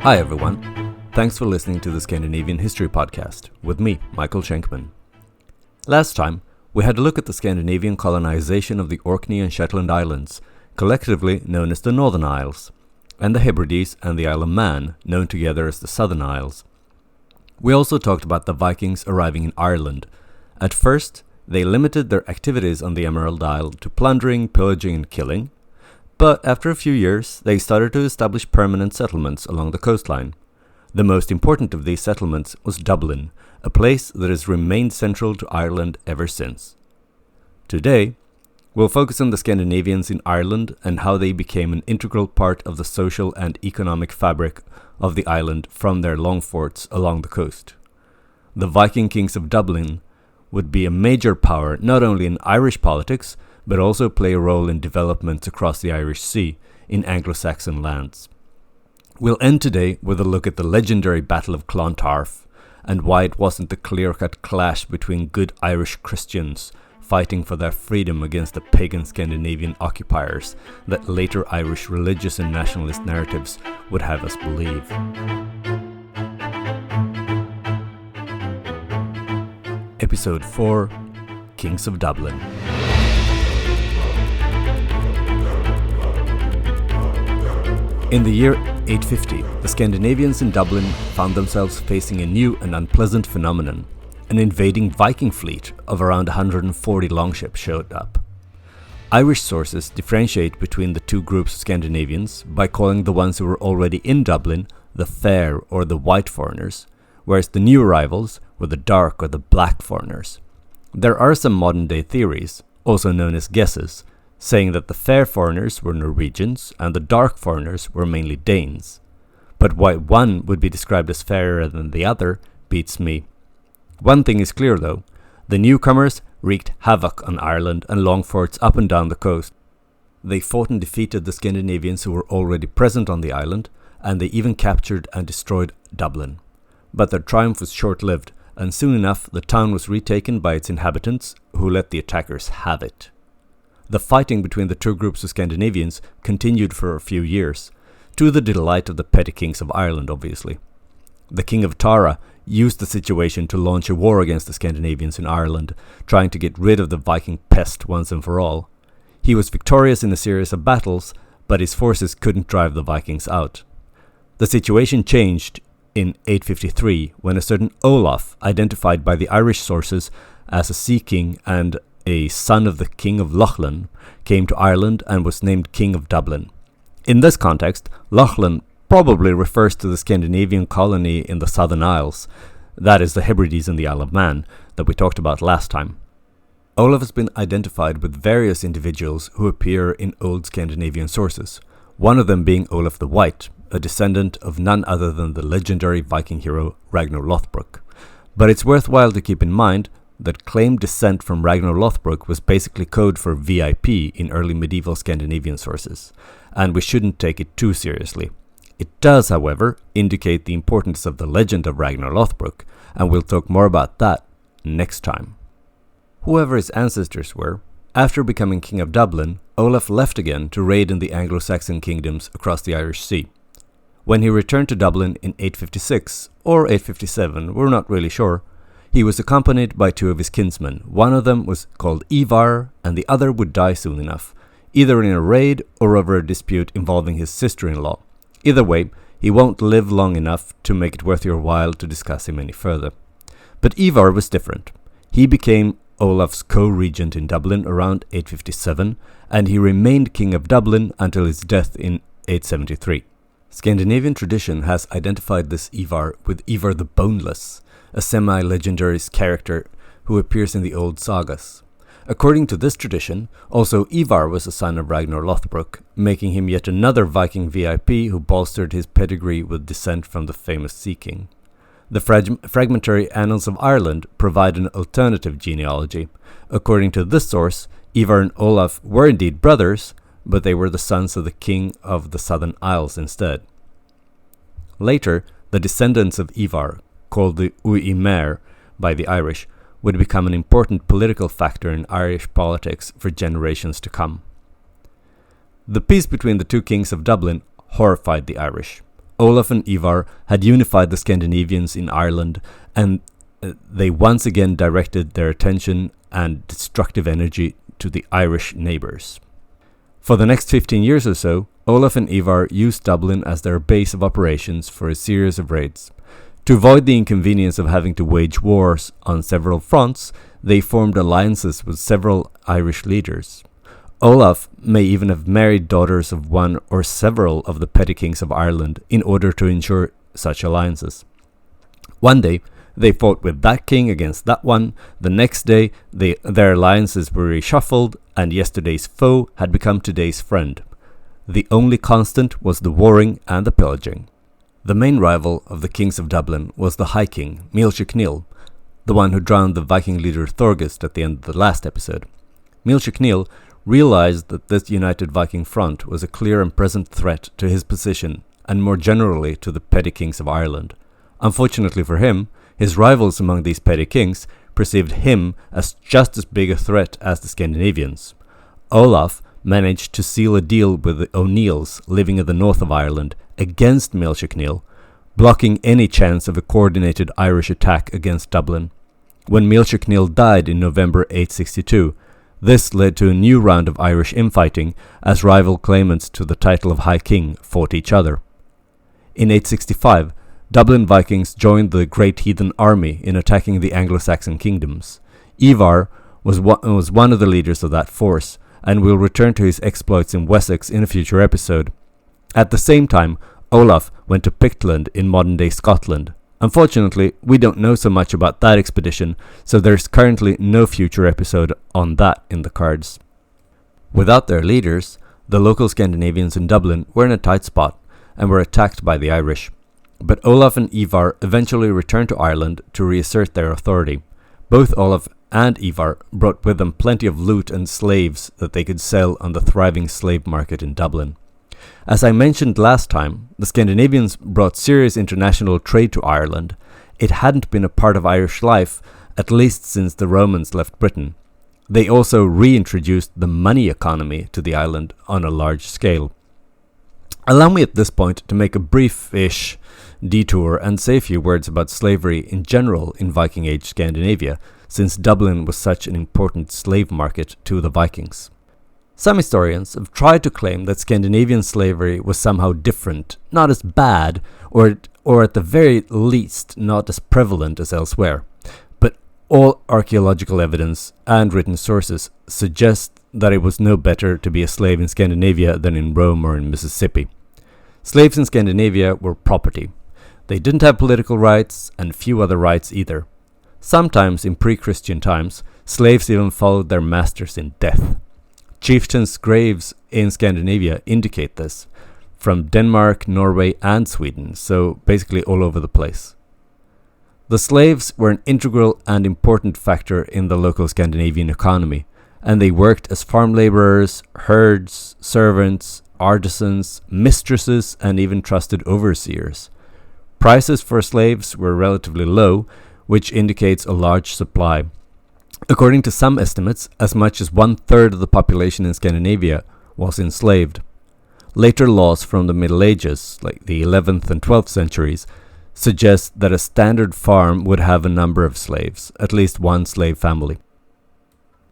Hi everyone, thanks for listening to the Scandinavian History Podcast with me, Michael Schenkman. Last time, we had a look at the Scandinavian colonization of the Orkney and Shetland Islands, collectively known as the Northern Isles, and the Hebrides and the Isle of Man, known together as the Southern Isles. We also talked about the Vikings arriving in Ireland. At first, they limited their activities on the Emerald Isle to plundering, pillaging and killing, but after a few years, they started to establish permanent settlements along the coastline. The most important of these settlements was Dublin, a place that has remained central to Ireland ever since. Today, we'll focus on the Scandinavians in Ireland and how they became an integral part of the social and economic fabric of the island from their long forts along the coast. The Viking Kings of Dublin would be a major power not only in Irish politics, but also play a role in developments across the Irish Sea in Anglo-Saxon lands. We'll end today with a look at the legendary Battle of Clontarf and why it wasn't the clear-cut clash between good Irish Christians fighting for their freedom against the pagan Scandinavian occupiers that later Irish religious and nationalist narratives would have us believe. Episode 4, Kings of Dublin. In the year 850, the Scandinavians in Dublin found themselves facing a new and unpleasant phenomenon. An invading Viking fleet of around 140 longships showed up. Irish sources differentiate between the two groups of Scandinavians by calling the ones who were already in Dublin the fair or the white foreigners, whereas the new arrivals were the dark or the black foreigners. There are some modern-day theories, also known as guesses, saying that the fair foreigners were Norwegians and the dark foreigners were mainly Danes. But why one would be described as fairer than the other beats me. One thing is clear though, the newcomers wreaked havoc on Ireland and long forts up and down the coast. They fought and defeated the Scandinavians who were already present on the island, and they even captured and destroyed Dublin. But their triumph was short-lived, and soon enough the town was retaken by its inhabitants, who let the attackers have it. The fighting between the two groups of Scandinavians continued for a few years, to the delight of the petty kings of Ireland, obviously. The King of Tara used the situation to launch a war against the Scandinavians in Ireland, trying to get rid of the Viking pest once and for all. He was victorious in a series of battles, but his forces couldn't drive the Vikings out. The situation changed in 853 when a certain Olaf, identified by the Irish sources as a sea king and a son of the King of Lochlan, came to Ireland and was named King of Dublin. In this context, Lochlan probably refers to the Scandinavian colony in the Southern Isles, that is the Hebrides and the Isle of Man, that we talked about last time. Olaf has been identified with various individuals who appear in old Scandinavian sources, one of them being Olaf the White, a descendant of none other than the legendary Viking hero Ragnar Lothbrok. But it's worthwhile to keep in mind that claimed descent from Ragnar Lothbrok was basically code for VIP in early medieval Scandinavian sources, and we shouldn't take it too seriously. It does, however, indicate the importance of the legend of Ragnar Lothbrok, and we'll talk more about that next time. Whoever his ancestors were, after becoming King of Dublin, Olaf left again to raid in the Anglo-Saxon kingdoms across the Irish Sea. When he returned to Dublin in 856 or 857, we're not really sure, he was accompanied by two of his kinsmen. One of them was called Ivar, and the other would die soon enough, either in a raid or over a dispute involving his sister-in-law. Either way, he won't live long enough to make it worth your while to discuss him any further. But Ivar was different. He became Olaf's co-regent in Dublin around 857, and he remained King of Dublin until his death in 873. Scandinavian tradition has identified this Ivar with Ivar the Boneless, a semi-legendary character who appears in the old sagas. According to this tradition, also Ivar was a son of Ragnar Lothbrok, making him yet another Viking VIP who bolstered his pedigree with descent from the famous Sea King. The fragmentary Annals of Ireland provide an alternative genealogy. According to this source, Ivar and Olaf were indeed brothers, but they were the sons of the King of the Southern Isles instead. Later, the descendants of Ivar, called the Uimer by the Irish, would become an important political factor in Irish politics for generations to come. The peace between the two kings of Dublin horrified the Irish. Olaf and Ivar had unified the Scandinavians in Ireland, and they once again directed their attention and destructive energy to the Irish neighbours. For the next 15 years or so, Olaf and Ivar used Dublin as their base of operations for a series of raids. To avoid the inconvenience of having to wage wars on several fronts, they formed alliances with several Irish leaders. Olaf may even have married daughters of one or several of the petty kings of Ireland in order to ensure such alliances. One day, they fought with that king against that one. The next day, their alliances were reshuffled, and yesterday's foe had become today's friend. The only constant was the warring and the pillaging. The main rival of the kings of Dublin was the High King, Mílchach Níl, the one who drowned the Viking leader Thorgest at the end of the last episode. Mílchach Níl realized that this united Viking front was a clear and present threat to his position, and more generally to the petty kings of Ireland. Unfortunately for him, his rivals among these petty kings perceived him as just as big a threat as the Scandinavians. Olaf managed to seal a deal with the O'Neills living in the north of Ireland against Mílchach Níl, blocking any chance of a coordinated Irish attack against Dublin. When Mílchach Níl died in November 862, this led to a new round of Irish infighting as rival claimants to the title of High King fought each other. In 865, Dublin Vikings joined the Great Heathen Army in attacking the Anglo-Saxon kingdoms. Ivar was one of the leaders of that force, and will return to his exploits in Wessex in a future episode. At the same time, Olaf went to Pictland in modern-day Scotland. Unfortunately, we don't know so much about that expedition, so there's currently no future episode on that in the cards. Without their leaders, the local Scandinavians in Dublin were in a tight spot and were attacked by the Irish. But Olaf and Ivar eventually returned to Ireland to reassert their authority. Both Olaf and Ivar brought with them plenty of loot and slaves that they could sell on the thriving slave market in Dublin. As I mentioned last time, the Scandinavians brought serious international trade to Ireland. It hadn't been a part of Irish life, at least since the Romans left Britain. They also reintroduced the money economy to the island on a large scale. Allow me at this point to make a brief-ish detour and say a few words about slavery in general in Viking Age Scandinavia, since Dublin was such an important slave market to the Vikings. Some historians have tried to claim that Scandinavian slavery was somehow different, not as bad, or at the very least not as prevalent as elsewhere. But all archaeological evidence and written sources suggest that it was no better to be a slave in Scandinavia than in Rome or in Mississippi. Slaves in Scandinavia were property. They didn't have political rights and few other rights either. Sometimes in pre-Christian times, slaves even followed their masters in death. Chieftains' graves in Scandinavia indicate this, from Denmark, Norway and Sweden, so basically all over the place. The slaves were an integral and important factor in the local Scandinavian economy, and they worked as farm laborers, herds, servants, artisans, mistresses and even trusted overseers. Prices for slaves were relatively low, which indicates a large supply. According to some estimates, as much as 1/3 of the population in Scandinavia was enslaved. Later laws from the Middle Ages, like the 11th and 12th centuries, suggest that a standard farm would have a number of slaves, at least one slave family.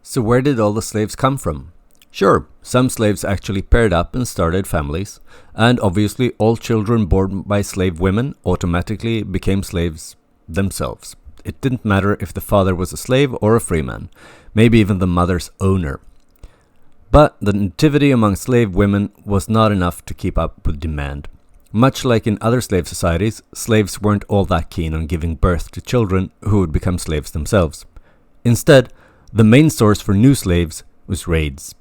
So where did all the slaves come from? Sure, some slaves actually paired up and started families, and obviously all children born by slave women automatically became slaves themselves. It didn't matter if the father was a slave or a free man, maybe even the mother's owner. But the nativity among slave women was not enough to keep up with demand. Much like in other slave societies, slaves weren't all that keen on giving birth to children who would become slaves themselves. Instead, the main source for new slaves was raids.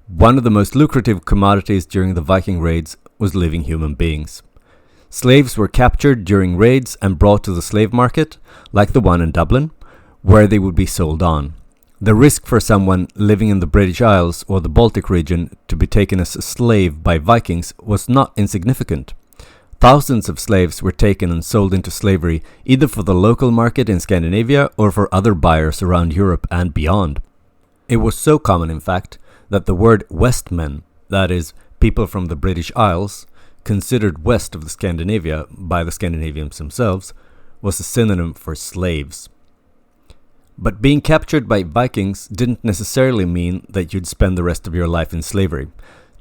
One of the most lucrative commodities during the Viking raids was living human beings. Slaves were captured during raids and brought to the slave market, like the one in Dublin, where they would be sold on. The risk for someone living in the British Isles or the Baltic region to be taken as a slave by Vikings was not insignificant. Thousands of slaves were taken and sold into slavery, either for the local market in Scandinavia or for other buyers around Europe and beyond. It was so common, in fact, that the word Westmen, that is, people from the British Isles, considered west of the Scandinavia by the Scandinavians themselves, was a synonym for slaves. But being captured by Vikings didn't necessarily mean that you'd spend the rest of your life in slavery,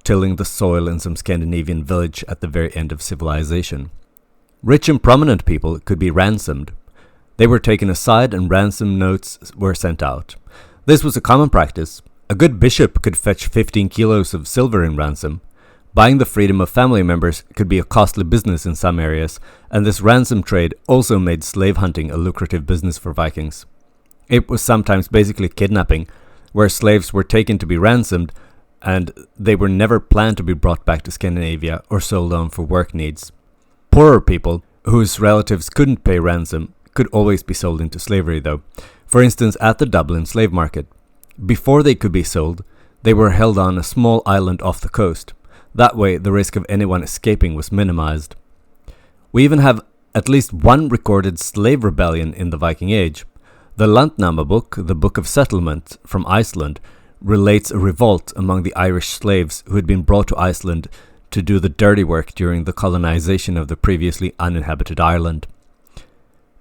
tilling the soil in some Scandinavian village at the very end of civilization. Rich and prominent people could be ransomed. They were taken aside and ransom notes were sent out. This was a common practice. A good bishop could fetch 15 kilos of silver in ransom. Buying the freedom of family members could be a costly business in some areas, and this ransom trade also made slave hunting a lucrative business for Vikings. It was sometimes basically kidnapping, where slaves were taken to be ransomed, and they were never planned to be brought back to Scandinavia or sold on for work needs. Poorer people, whose relatives couldn't pay ransom, could always be sold into slavery though. For instance, at the Dublin slave market. Before they could be sold, they were held on a small island off the coast. That way, the risk of anyone escaping was minimized. We even have at least one recorded slave rebellion in the Viking Age. The Landnáma book, the Book of Settlement from Iceland, relates a revolt among the Irish slaves who had been brought to Iceland to do the dirty work during the colonization of the previously uninhabited island.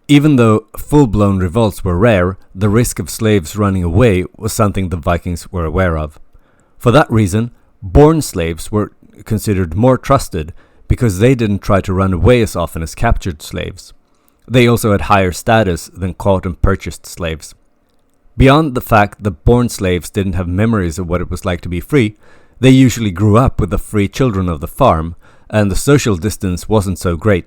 Even though full-blown revolts were rare, the risk of slaves running away was something the Vikings were aware of. For that reason, born slaves were considered more trusted because they didn't try to run away as often as captured slaves. They also had higher status than caught and purchased slaves. Beyond the fact that born slaves didn't have memories of what it was like to be free, they usually grew up with the free children of the farm, and the social distance wasn't so great.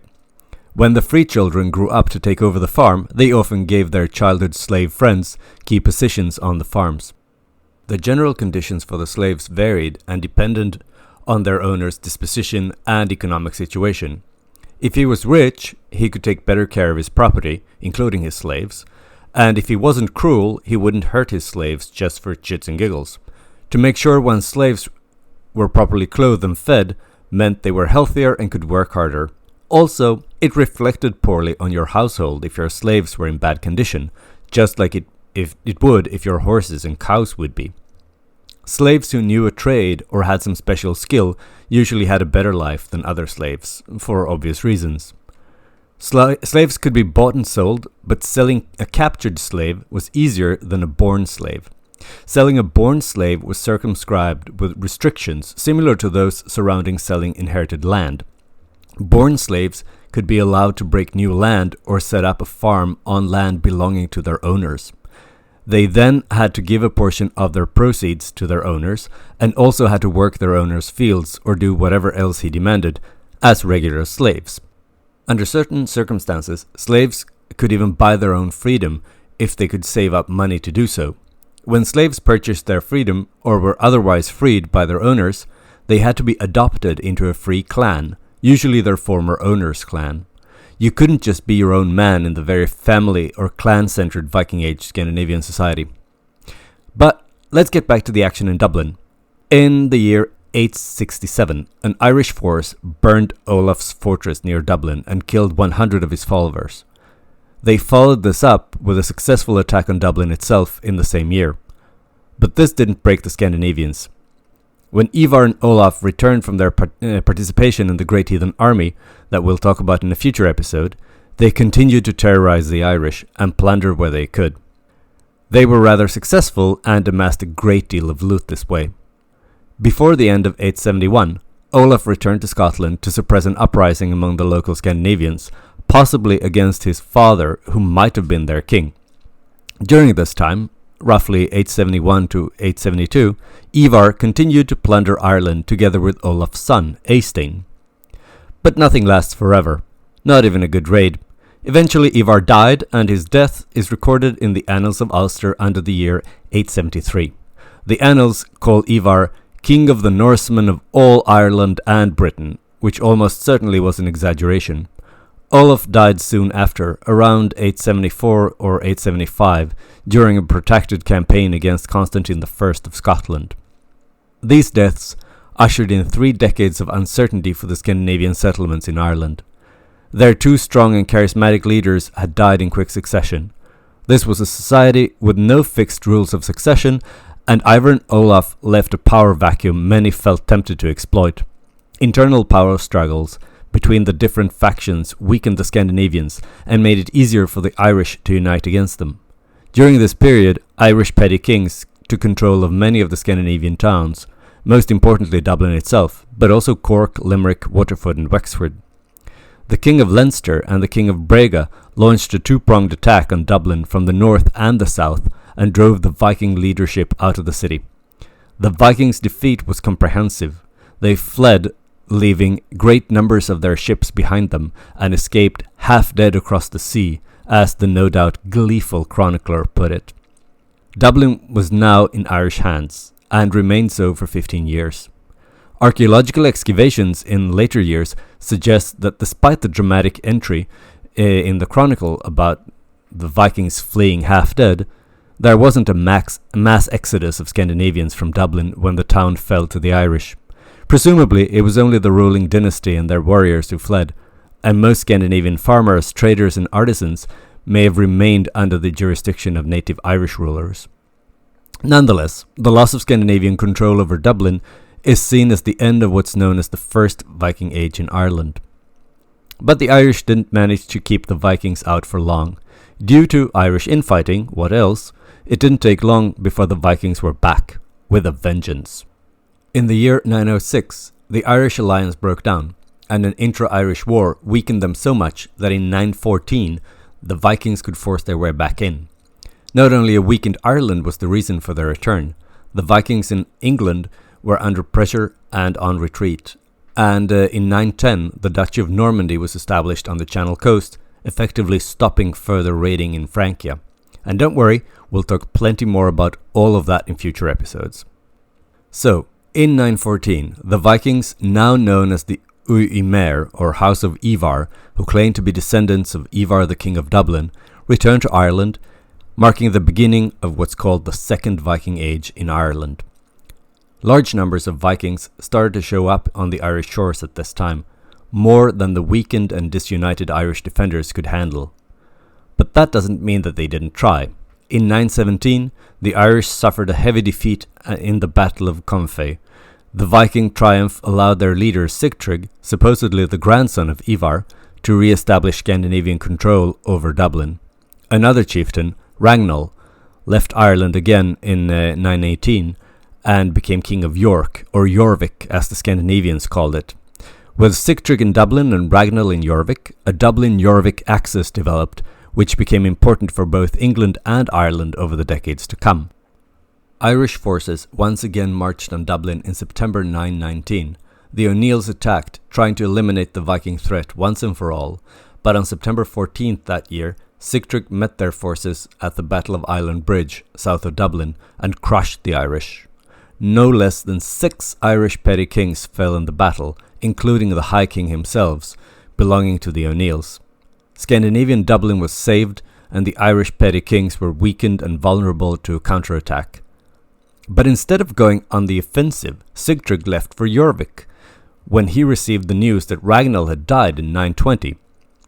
When the free children grew up to take over the farm, they often gave their childhood slave friends key positions on the farms. The general conditions for the slaves varied and depended on their owner's disposition and economic situation. If he was rich, he could take better care of his property, including his slaves, and if he wasn't cruel, he wouldn't hurt his slaves just for chits and giggles. To make sure one's slaves were properly clothed and fed meant they were healthier and could work harder. Also, it reflected poorly on your household if your slaves were in bad condition, just like it would if your horses and cows would be. Slaves who knew a trade or had some special skill usually had a better life than other slaves, for obvious reasons. Slaves could be bought and sold, but selling a captured slave was easier than a born slave. Selling a born slave was circumscribed with restrictions similar to those surrounding selling inherited land. Born slaves could be allowed to break new land or set up a farm on land belonging to their owners. They then had to give a portion of their proceeds to their owners and also had to work their owner's fields or do whatever else he demanded as regular slaves. Under certain circumstances, slaves could even buy their own freedom if they could save up money to do so. When slaves purchased their freedom or were otherwise freed by their owners, they had to be adopted into a free clan, usually their former owner's clan. You couldn't just be your own man in the very family or clan-centered Viking Age Scandinavian society. But let's get back to the action in Dublin. In the year 867, an Irish force burned Olaf's fortress near Dublin and killed 100 of his followers. They followed this up with a successful attack on Dublin itself in the same year. But this didn't break the Scandinavians. When Ivar and Olaf returned from their participation in the Great Heathen Army, that we'll talk about in a future episode, they continued to terrorize the Irish and plunder where they could. They were rather successful and amassed a great deal of loot this way. Before the end of 871, Olaf returned to Scotland to suppress an uprising among the local Scandinavians, possibly against his father, who might have been their king. During this time, roughly 871 to 872, Ivar continued to plunder Ireland together with Olaf's son, Eystein. But nothing lasts forever, not even a good raid. Eventually Ivar died, and his death is recorded in the Annals of Ulster under the year 873. The Annals call Ivar King of the Norsemen of all Ireland and Britain, which almost certainly was an exaggeration. Olaf died soon after, around 874 or 875, during a protracted campaign against Constantine I of Scotland. These deaths ushered in 3 decades of uncertainty for the Scandinavian settlements in Ireland. Their 2 strong and charismatic leaders had died in quick succession. This was a society with no fixed rules of succession, and Ivar and Olaf left a power vacuum many felt tempted to exploit. Internal power struggles between the different factions weakened the Scandinavians and made it easier for the Irish to unite against them. During this period, Irish petty kings took control of many of the Scandinavian towns, most importantly Dublin itself, but also Cork, Limerick, Waterford and Wexford. The King of Leinster and the King of Brega launched a two-pronged attack on Dublin from the north and the south and drove the Viking leadership out of the city. The Vikings' defeat was comprehensive. They fled, leaving great numbers of their ships behind them, and escaped half dead across the sea, as the no doubt gleeful chronicler put it. Dublin was now in Irish hands, and remained so for 15 years. Archaeological excavations in later years suggest that despite the dramatic entry in the chronicle about the Vikings fleeing half dead, there wasn't a mass exodus of Scandinavians from Dublin when the town fell to the Irish. Presumably, it was only the ruling dynasty and their warriors who fled, and most Scandinavian farmers, traders and artisans may have remained under the jurisdiction of native Irish rulers. Nonetheless, the loss of Scandinavian control over Dublin is seen as the end of what's known as the First Viking Age in Ireland. But the Irish didn't manage to keep the Vikings out for long. Due to Irish infighting, what else, it didn't take long before the Vikings were back, with a vengeance. In the year 906, the Irish alliance broke down, and an intra-Irish war weakened them so much that in 914, the Vikings could force their way back in. Not only a weakened Ireland was the reason for their return, the Vikings in England were under pressure and on retreat, and in 910 the Duchy of Normandy was established on the Channel coast, effectively stopping further raiding in Francia. And don't worry, we'll talk plenty more about all of that in future episodes. So, in 914, the Vikings, now known as the Uimer, or House of Ivar, who claimed to be descendants of Ivar the King of Dublin, returned to Ireland, marking the beginning of what's called the Second Viking Age in Ireland. Large numbers of Vikings started to show up on the Irish shores at this time, more than the weakened and disunited Irish defenders could handle. But that doesn't mean that they didn't try. In 917, the Irish suffered a heavy defeat in the Battle of Comfey. The Viking triumph allowed their leader Sigtrygg, supposedly the grandson of Ivar, to re-establish Scandinavian control over Dublin. Another chieftain, Ragnall, left Ireland again in 918 and became King of York, or Jorvik as the Scandinavians called it. With Sigtrygg in Dublin and Ragnall in Jorvik, a Dublin-Jorvik axis developed, which became important for both England and Ireland over the decades to come. Irish forces once again marched on Dublin in September 919. The O'Neills attacked, trying to eliminate the Viking threat once and for all, but on September 14th that year, Sigtrygg met their forces at the Battle of Island Bridge, south of Dublin, and crushed the Irish. No less than 6 Irish petty kings fell in the battle, including the High King himself, belonging to the O'Neills. Scandinavian Dublin was saved, and the Irish petty kings were weakened and vulnerable to a counterattack. But instead of going on the offensive, Sigtrygg left for Jorvik, when he received the news that Ragnall had died in 920.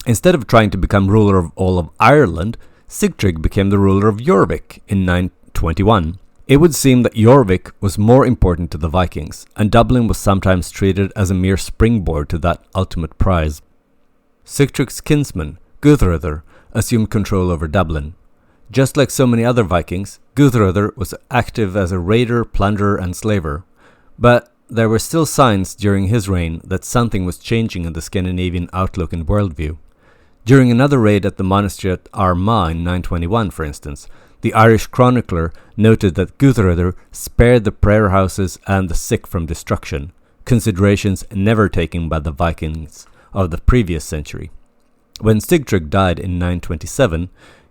Instead of trying to become ruler of all of Ireland, Sigtrygg became the ruler of Jorvik in 921. It would seem that Jorvik was more important to the Vikings, and Dublin was sometimes treated as a mere springboard to that ultimate prize. Sigtrygg's kinsman, Guthröðr, assumed control over Dublin. Just like so many other Vikings, Guthröðr was active as a raider, plunderer and slaver. But there were still signs during his reign that something was changing in the Scandinavian outlook and worldview. During another raid at the monastery at Armagh in 921, for instance, the Irish chronicler noted that Guthröðr spared the prayer houses and the sick from destruction, considerations never taken by the Vikings of the previous century. When Sigtrygg died in 927,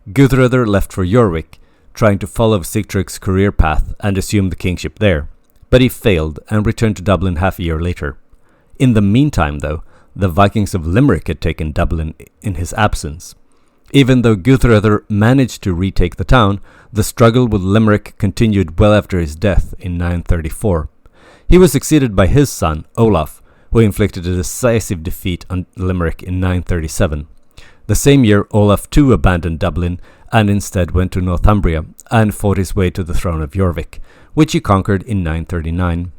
Guthröðr left for Jorvik, trying to follow Sigtrygg's career path and assume the kingship there, but he failed and returned to Dublin half a year later. In the meantime, though, the Vikings of Limerick had taken Dublin in his absence. Even though Guthröðr managed to retake the town, the struggle with Limerick continued well after his death in 934. He was succeeded by his son, Olaf, who inflicted a decisive defeat on Limerick in 937. The same year, Olaf too abandoned Dublin and instead went to Northumbria and fought his way to the throne of Jorvik, which he conquered in 939.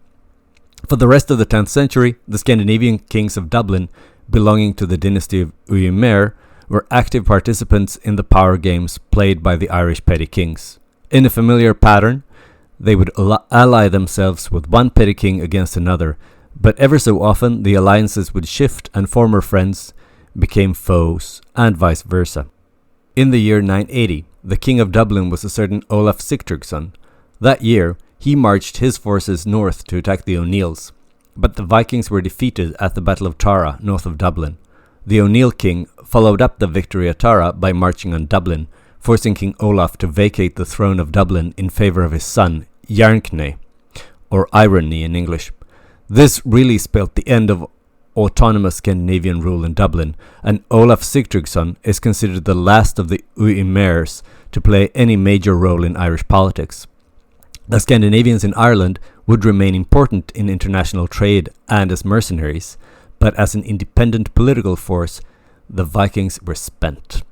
For the rest of the 10th century, the Scandinavian kings of Dublin, belonging to the dynasty of Uimer, were active participants in the power games played by the Irish petty kings. In a familiar pattern, they would ally themselves with one petty king against another, but ever so often the alliances would shift and former friends became foes, and vice versa. In the year 980, the king of Dublin was a certain Olaf Sigtryggsson. That year, he marched his forces north to attack the O'Neills, but the Vikings were defeated at the Battle of Tara, north of Dublin. The O'Neill king followed up the victory at Tara by marching on Dublin, forcing King Olaf to vacate the throne of Dublin in favour of his son, Jarnkne, or Irony in English. This really spelled the end of autonomous Scandinavian rule in Dublin, and Olaf Sigtryggsson is considered the last of the Uimers to play any major role in Irish politics. The Scandinavians in Ireland would remain important in international trade and as mercenaries, but as an independent political force, the Vikings were spent.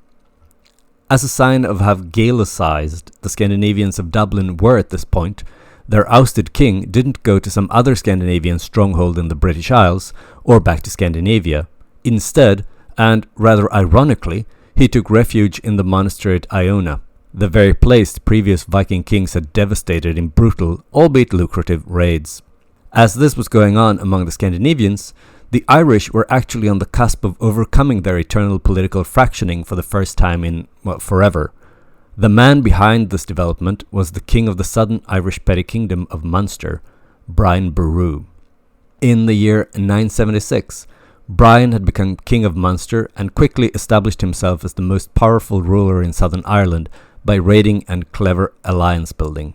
As a sign of how Gaelicized the Scandinavians of Dublin were at this point, their ousted king didn't go to some other Scandinavian stronghold in the British Isles or back to Scandinavia. Instead, and rather ironically, he took refuge in the monastery at Iona, the very place the previous Viking kings had devastated in brutal, albeit lucrative, raids. As this was going on among the Scandinavians, the Irish were actually on the cusp of overcoming their eternal political fractioning for the first time in, forever. The man behind this development was the king of the southern Irish petty kingdom of Munster, Brian Boru. In the year 976, Brian had become king of Munster and quickly established himself as the most powerful ruler in southern Ireland by raiding and clever alliance building.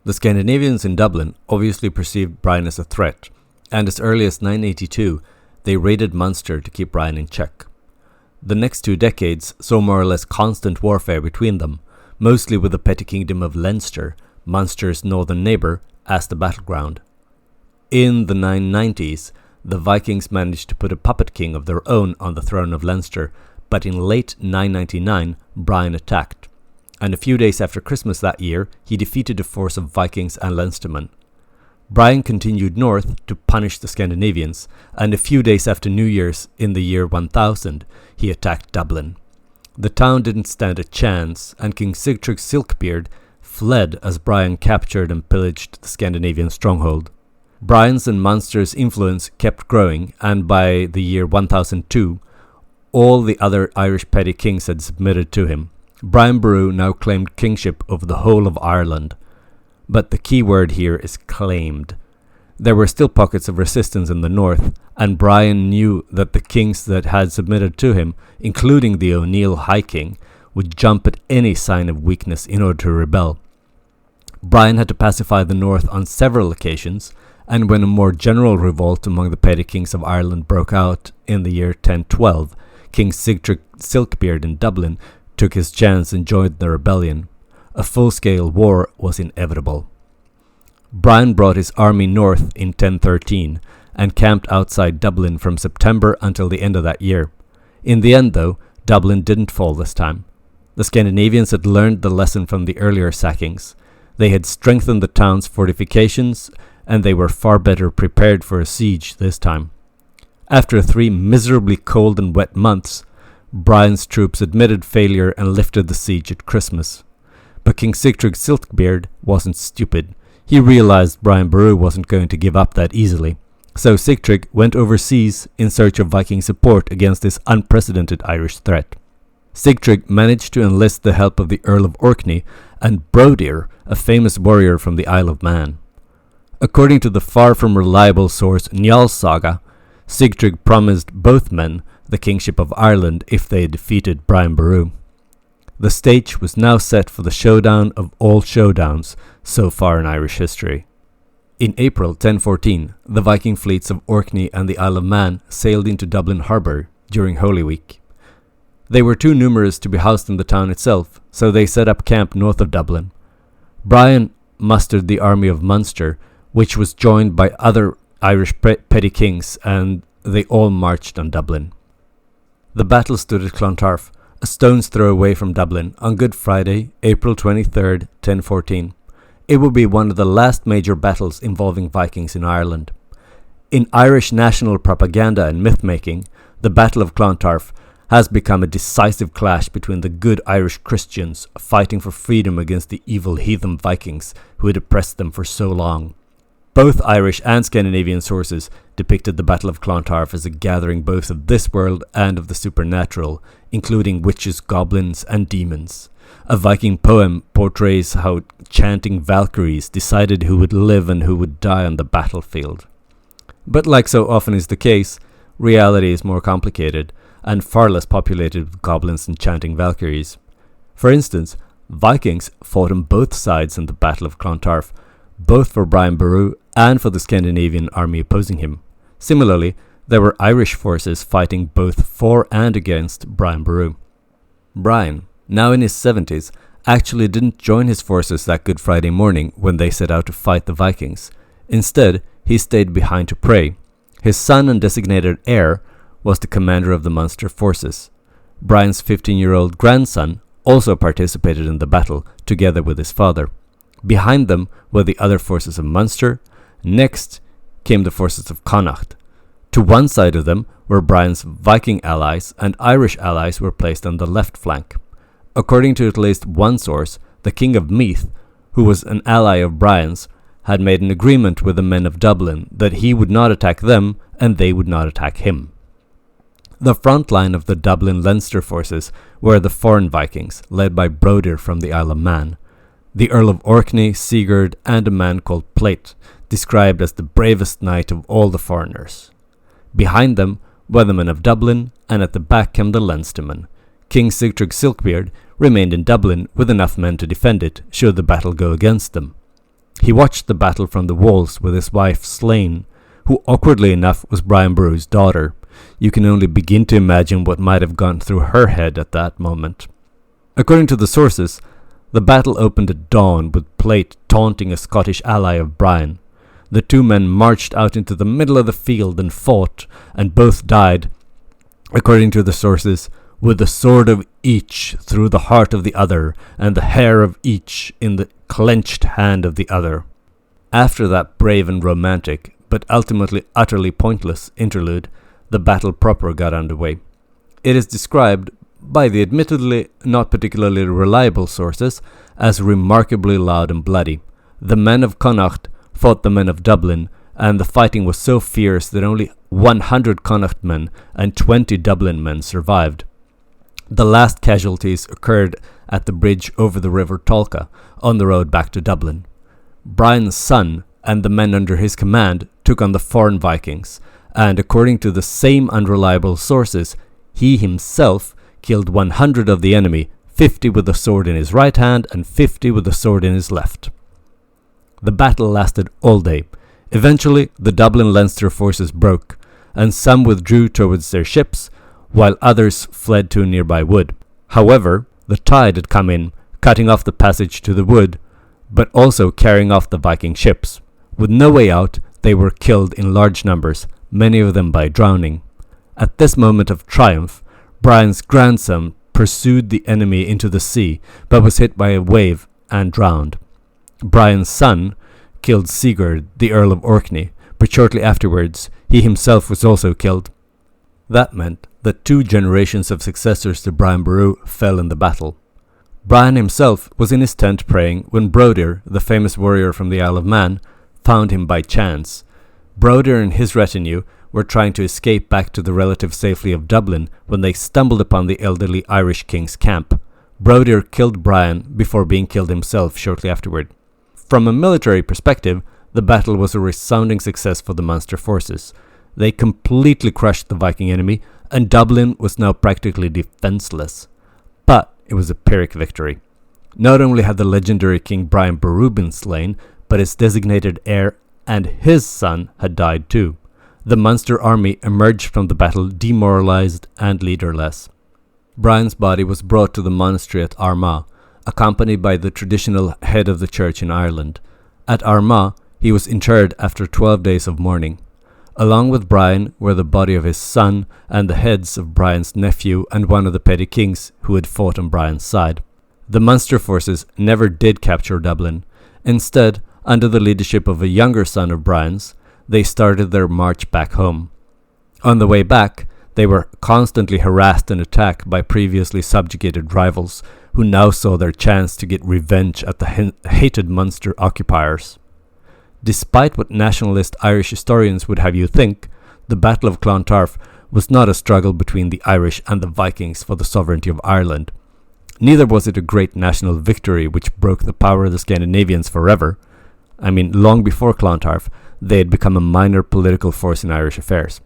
The Scandinavians in Dublin obviously perceived Brian as a threat, and as early as 982, they raided Munster to keep Brian in check. The next 2 decades saw more or less constant warfare between them, mostly with the petty kingdom of Leinster, Munster's northern neighbour, as the battleground. In the 990s, the Vikings managed to put a puppet king of their own on the throne of Leinster, but in late 999, Brian attacked, and a few days after Christmas that year, he defeated a force of Vikings and Leinstermen. Brian continued north to punish the Scandinavians, and a few days after New Year's in the year 1000, he attacked Dublin. The town didn't stand a chance, and King Sigtryg's Silkbeard fled as Brian captured and pillaged the Scandinavian stronghold. Brian's and Munster's influence kept growing, and by the year 1002, all the other Irish petty kings had submitted to him. Brian Boru now claimed kingship over the whole of Ireland. But the key word here is claimed. There were still pockets of resistance in the north, and Brian knew that the kings that had submitted to him, including the O'Neill High King, would jump at any sign of weakness in order to rebel. Brian had to pacify the north on several occasions, and when a more general revolt among the petty kings of Ireland broke out in the year 1012, King Sigtryg's Silkbeard in Dublin took his chance and joined the rebellion. A full-scale war was inevitable. Brian brought his army north in 1013 and camped outside Dublin from September until the end of that year. In the end, though, Dublin didn't fall this time. The Scandinavians had learned the lesson from the earlier sackings. They had strengthened the town's fortifications, and they were far better prepared for a siege this time. After 3 miserably cold and wet months, Brian's troops admitted failure and lifted the siege at Christmas. But King Sigtryg's Silkbeard wasn't stupid. He realized Brian Boru wasn't going to give up that easily. So Sigtrygg went overseas in search of Viking support against this unprecedented Irish threat. Sigtrygg managed to enlist the help of the Earl of Orkney and Brodir, a famous warrior from the Isle of Man. According to the far from reliable source Njal's saga, Sigtrygg promised both men the kingship of Ireland if they defeated Brian Boru. The stage was now set for the showdown of all showdowns so far in Irish history. In April 1014, the Viking fleets of Orkney and the Isle of Man sailed into Dublin harbour during Holy Week. They were too numerous to be housed in the town itself, so they set up camp north of Dublin. Brian mustered the army of Munster, which was joined by other Irish petty kings, and they all marched on Dublin. The battle stood at Clontarf, a stone's throw away from Dublin, on Good Friday, April 23rd, 1014. It would be one of the last major battles involving Vikings in Ireland. In Irish national propaganda and myth-making, the Battle of Clontarf has become a decisive clash between the good Irish Christians fighting for freedom against the evil heathen Vikings who had oppressed them for so long. Both Irish and Scandinavian sources depicted the Battle of Clontarf as a gathering both of this world and of the supernatural, including witches, goblins, and demons. A Viking poem portrays how chanting Valkyries decided who would live and who would die on the battlefield. But like so often is the case, reality is more complicated and far less populated with goblins and chanting Valkyries. For instance, Vikings fought on both sides in the Battle of Clontarf, both for Brian Boru and for the Scandinavian army opposing him. Similarly, there were Irish forces fighting both for and against Brian Boru. Brian, now in his 70s, actually didn't join his forces that Good Friday morning when they set out to fight the Vikings. Instead, he stayed behind to pray. His son and designated heir was the commander of the Munster forces. Brian's 15-year-old grandson also participated in the battle, together with his father. Behind them were the other forces of Munster. Next came the forces of Connacht. To one side of them were Brian's Viking allies, and Irish allies were placed on the left flank. According to at least one source, the King of Meath, who was an ally of Brian's, had made an agreement with the men of Dublin that he would not attack them and they would not attack him. The front line of the Dublin Leinster forces were the foreign Vikings, led by Brodir from the Isle of Man, the Earl of Orkney, Sigurd, and a man called Plate, described as the bravest knight of all the foreigners. Behind them were the men of Dublin, and at the back came the Leinstermen. King Sigtrygg Silkbeard remained in Dublin with enough men to defend it should the battle go against them. He watched the battle from the walls with his wife slain, who awkwardly enough was Brian Boru's daughter. You can only begin to imagine what might have gone through her head at that moment. According to the sources, the battle opened at dawn with Plate taunting a Scottish ally of Brian. The two men marched out into the middle of the field and fought, and both died, according to the sources, with the sword of each through the heart of the other, and the hair of each in the clenched hand of the other. After that brave and romantic, but ultimately utterly pointless interlude, the battle proper got underway. It is described, by the admittedly not particularly reliable sources, as remarkably loud and bloody. The men of Connacht fought the men of Dublin, and the fighting was so fierce that only 100 Connacht men and 20 Dublin men survived. The last casualties occurred at the bridge over the River Tolka, on the road back to Dublin. Brian's son and the men under his command took on the foreign Vikings, and according to the same unreliable sources, he himself killed 100 of the enemy, 50 with the sword in his right hand and 50 with the sword in his left. The battle lasted all day. Eventually, the Dublin Leinster forces broke, and some withdrew towards their ships, while others fled to a nearby wood. However, the tide had come in, cutting off the passage to the wood, but also carrying off the Viking ships. With no way out, they were killed in large numbers, many of them by drowning. At this moment of triumph, Brian's grandson pursued the enemy into the sea, but was hit by a wave and drowned. Brian's son killed Sigurd, the Earl of Orkney, but shortly afterwards he himself was also killed. That meant that 2 generations of successors to Brian Boru fell in the battle. Brian himself was in his tent praying when Brodir, the famous warrior from the Isle of Man, found him by chance. Brodir and his retinue were trying to escape back to the relative safety of Dublin when they stumbled upon the elderly Irish king's camp. Brodir killed Brian before being killed himself shortly afterward. From a military perspective, the battle was a resounding success for the Munster forces. They completely crushed the Viking enemy, and Dublin was now practically defenseless. But it was a Pyrrhic victory. Not only had the legendary King Brian Boru been slain, but his designated heir and his son had died too. The Munster army emerged from the battle demoralized and leaderless. Brian's body was brought to the monastery at Armagh, accompanied by the traditional head of the church in Ireland. At Armagh, he was interred after 12 days of mourning. Along with Brian were the body of his son and the heads of Brian's nephew and one of the petty kings who had fought on Brian's side. The Munster forces never did capture Dublin. Instead, under the leadership of a younger son of Brian's, they started their march back home. On the way back, they were constantly harassed and attacked by previously subjugated rivals, who now saw their chance to get revenge at the hated Munster occupiers. Despite what nationalist Irish historians would have you think, the Battle of Clontarf was not a struggle between the Irish and the Vikings for the sovereignty of Ireland. Neither was it a great national victory which broke the power of the Scandinavians forever. Long before Clontarf, they had become a minor political force in Irish affairs.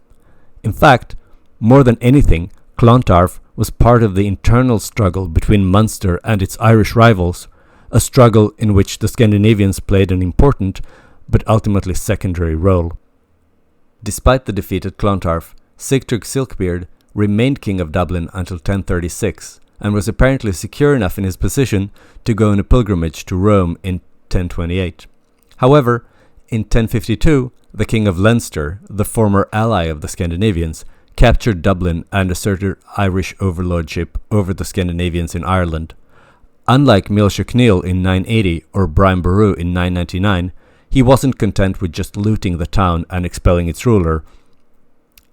In fact, more than anything, Clontarf was part of the internal struggle between Munster and its Irish rivals, a struggle in which the Scandinavians played an important, but ultimately secondary role. Despite the defeat at Clontarf, Sigtrygg Silkbeard remained King of Dublin until 1036, and was apparently secure enough in his position to go on a pilgrimage to Rome in 1028. However, in 1052, the King of Leinster, the former ally of the Scandinavians, captured Dublin and asserted Irish overlordship over the Scandinavians in Ireland. Unlike Miles O'Connell in 980 or Brian Boru in 999, he wasn't content with just looting the town and expelling its ruler.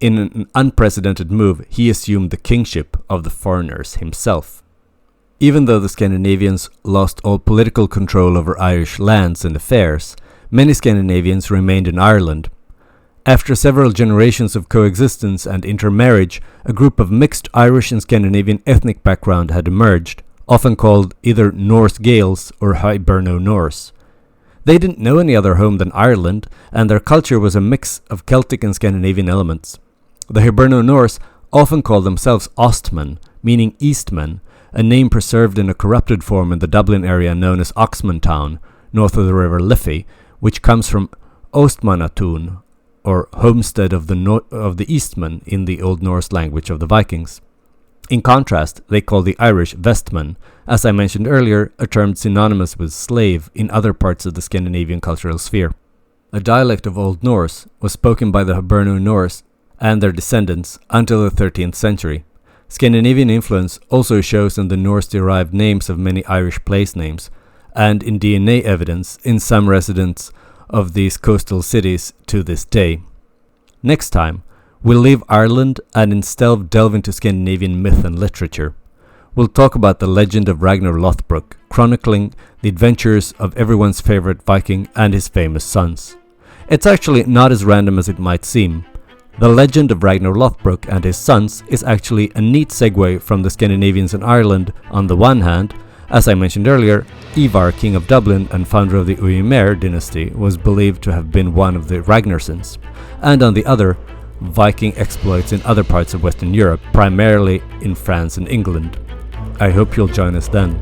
In an unprecedented move, he assumed the kingship of the foreigners himself. Even though the Scandinavians lost all political control over Irish lands and affairs, many Scandinavians remained in Ireland. After several generations of coexistence and intermarriage, a group of mixed Irish and Scandinavian ethnic background had emerged, often called either Norse Gaels or Hiberno-Norse. They didn't know any other home than Ireland, and their culture was a mix of Celtic and Scandinavian elements. The Hiberno-Norse often called themselves Ostmen, meaning Eastmen, a name preserved in a corrupted form in the Dublin area known as Oxman Town, north of the river Liffey, which comes from Ostmanatun, or homestead of the Eastmen in the Old Norse language of the Vikings. In contrast, they call the Irish Vestmen, as I mentioned earlier, a term synonymous with slave in other parts of the Scandinavian cultural sphere. A dialect of Old Norse was spoken by the Hiberno-Norse and their descendants until the 13th century. Scandinavian influence also shows in the Norse-derived names of many Irish place names, and in DNA evidence in some residents of these coastal cities to this day. Next time, we'll leave Ireland and instead delve into Scandinavian myth and literature. We'll talk about the legend of Ragnar Lothbrok, chronicling the adventures of everyone's favorite Viking and his famous sons. It's actually not as random as it might seem. The legend of Ragnar Lothbrok and his sons is actually a neat segue from the Scandinavians in Ireland on the one hand. As I mentioned earlier, Ivar, king of Dublin and founder of the Uimer dynasty, was believed to have been one of the Ragnarsons, and on the other, Viking exploits in other parts of Western Europe, primarily in France and England. I hope you'll join us then.